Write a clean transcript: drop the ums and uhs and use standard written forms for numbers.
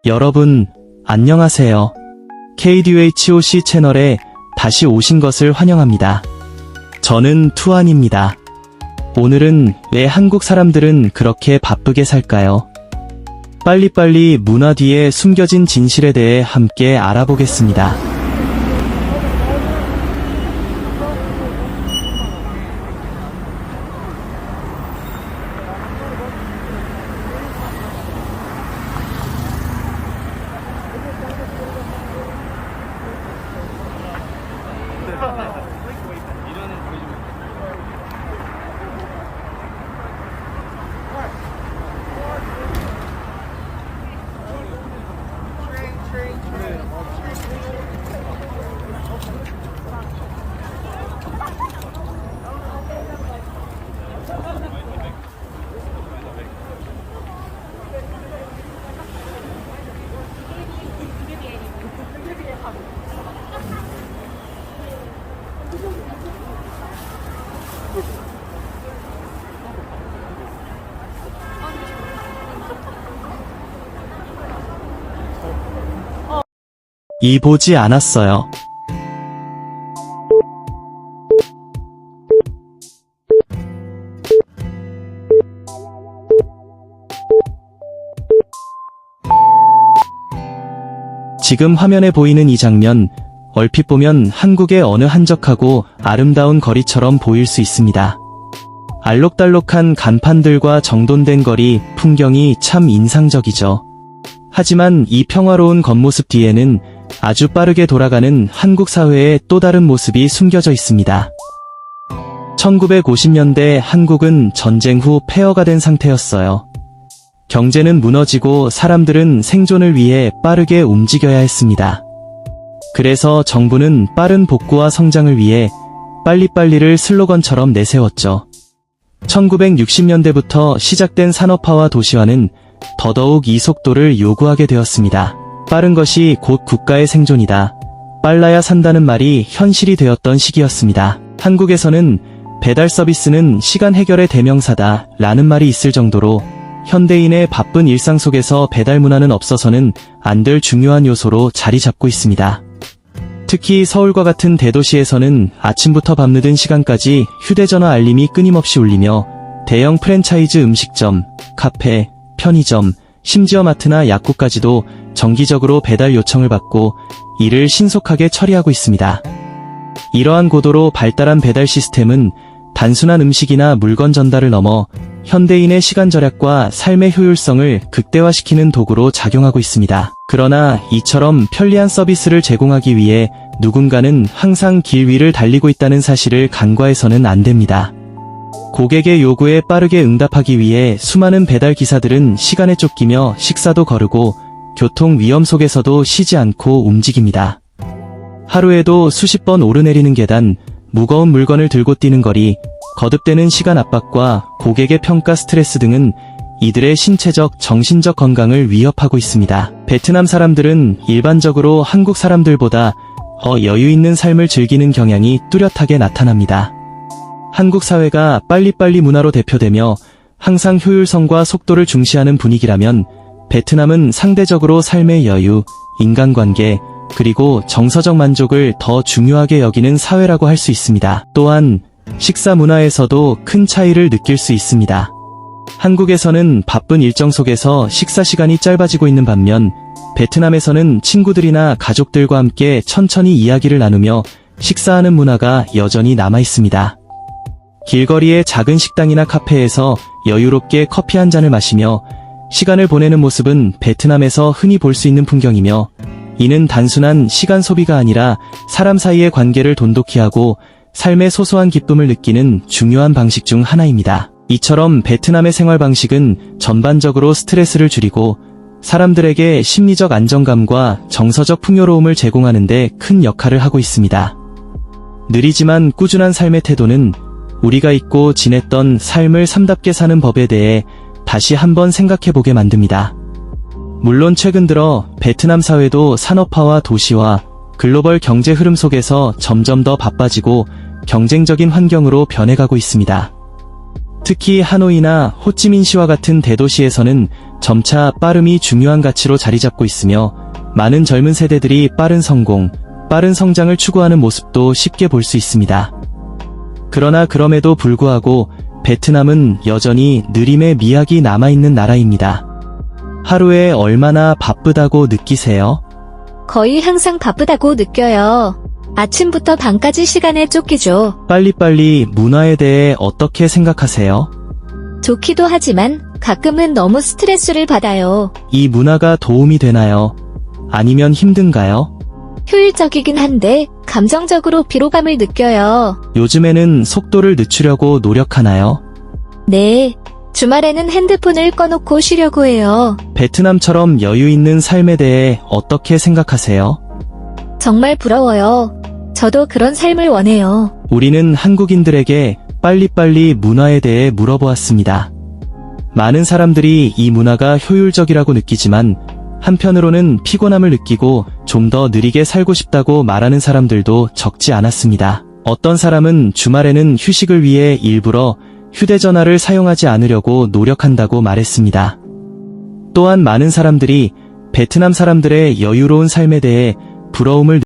여러분, 안녕하세요. KDUHOC 채널에 다시 오신 것을 환영합니다. 저는 투안입니다. 오늘은 왜 한국 사람들은 그렇게 바쁘게 살까요? 빨리빨리 문화 뒤에 숨겨진 진실에 대해 함께 알아보겠습니다. 보지 않았어요. 지금 화면에 보이는 이 장면, 얼핏 보면 한국의 어느 한적하고 아름다운 거리처럼 보일 수 있습니다. 알록달록한 간판들과 정돈된 거리, 풍경이 참 인상적이죠. 하지만 이 평화로운 겉모습 뒤에는 아주 빠르게 돌아가는 한국 사회의 또 다른 모습이 숨겨져 있습니다. 1950년대 한국은 전쟁 후 폐허가 된 상태였어요. 경제는 무너지고 사람들은 생존을 위해 빠르게 움직여야 했습니다. 그래서 정부는 빠른 복구와 성장을 위해 빨리빨리를 슬로건처럼 내세웠죠. 1960년대부터 시작된 산업화와 도시화는 더더욱 이 속도를 요구하게 되었습니다. 빠른 것이 곧 국가의 생존이다. 빨라야 산다는 말이 현실이 되었던 시기였습니다. 한국에서는 배달 서비스는 시간 해결의 대명사다 라는 말이 있을 정도로 현대인의 바쁜 일상 속에서 배달 문화는 없어서는 안 될 중요한 요소로 자리 잡고 있습니다. 특히 서울과 같은 대도시에서는 아침부터 밤늦은 시간까지 휴대전화 알림이 끊임없이 울리며 대형 프랜차이즈 음식점, 카페, 편의점, 심지어 마트나 약국까지도 정기적으로 배달 요청을 받고 이를 신속하게 처리하고 있습니다. 이러한 고도로 발달한 배달 시스템은 단순한 음식이나 물건 전달을 넘어 현대인의 시간 절약과 삶의 효율성을 극대화시키는 도구로 작용하고 있습니다. 그러나 이처럼 편리한 서비스를 제공하기 위해 누군가는 항상 길 위를 달리고 있다는 사실을 간과해서는 안 됩니다. 고객의 요구에 빠르게 응답하기 위해 수많은 배달 기사들은 시간에 쫓기며 식사도 거르고 교통 위험 속에서도 쉬지 않고 움직입니다. 하루에도 수십 번 오르내리는 계단, 무거운 물건을 들고 뛰는 거리, 거듭되는 시간 압박과 고객의 평가 스트레스 등은 이들의 신체적, 정신적 건강을 위협하고 있습니다. 베트남 사람들은 일반적으로 한국 사람들보다 더 여유 있는 삶을 즐기는 경향이 뚜렷하게 나타납니다. 한국 사회가 빨리빨리 문화로 대표되며 항상 효율성과 속도를 중시하는 분위기라면 베트남은 상대적으로 삶의 여유, 인간관계, 그리고 정서적 만족을 더 중요하게 여기는 사회라고 할 수 있습니다. 또한 식사 문화에서도 큰 차이를 느낄 수 있습니다. 한국에서는 바쁜 일정 속에서 식사 시간이 짧아지고 있는 반면 베트남에서는 친구들이나 가족들과 함께 천천히 이야기를 나누며 식사하는 문화가 여전히 남아 있습니다. 길거리의 작은 식당이나 카페에서 여유롭게 커피 한 잔을 마시며 시간을 보내는 모습은 베트남에서 흔히 볼 수 있는 풍경이며 이는 단순한 시간 소비가 아니라 사람 사이의 관계를 돈독히 하고 삶의 소소한 기쁨을 느끼는 중요한 방식 중 하나입니다. 이처럼 베트남의 생활 방식은 전반적으로 스트레스를 줄이고 사람들에게 심리적 안정감과 정서적 풍요로움을 제공하는 데 큰 역할을 하고 있습니다. 느리지만 꾸준한 삶의 태도는 우리가 잊고 지냈던 삶을 삶답게 사는 법에 대해 다시 한번 생각해보게 만듭니다. 물론 최근 들어 베트남 사회도 산업화와 도시화, 글로벌 경제 흐름 속에서 점점 더 바빠지고 경쟁적인 환경으로 변해가고 있습니다. 특히 하노이나 호찌민시와 같은 대도시에서는 점차 빠름이 중요한 가치로 자리 잡고 있으며 많은 젊은 세대들이 빠른 성공, 빠른 성장을 추구하는 모습도 쉽게 볼 수 있습니다. 그러나 그럼에도 불구하고 베트남은 여전히 느림의 미학이 남아있는 나라입니다. 하루에 얼마나 바쁘다고 느끼세요? 거의 항상 바쁘다고 느껴요. 아침부터 밤까지 시간에 쫓기죠. 빨리빨리 문화에 대해 어떻게 생각하세요? 좋기도 하지만 가끔은 너무 스트레스를 받아요. 이 문화가 도움이 되나요? 아니면 힘든가요? 효율적이긴 한데 감정적으로 피로감을 느껴요. 요즘에는 속도를 늦추려고 노력하나요? 네, 주말에는 핸드폰을 꺼놓고 쉬려고 해요. 베트남처럼 여유 있는 삶에 대해 어떻게 생각하세요? 정말 부러워요. 저도 그런 삶을 원해요. 우리는 한국인들에게 빨리빨리 문화에 대해 물어보았습니다. 많은 사람들이 이 문화가 효율적이라고 느끼지만 한편으로는 피곤함을 느끼고 좀 더 느리게 살고 싶다고 말하는 사람들도 적지 않았습니다. 어떤 사람은 주말에는 휴식을 위해 일부러 휴대전화를 사용하지 않으려고 노력한다고 말했습니다. 또한 많은 사람들이 베트남 사람들의 여유로운 삶에 대해 부러움을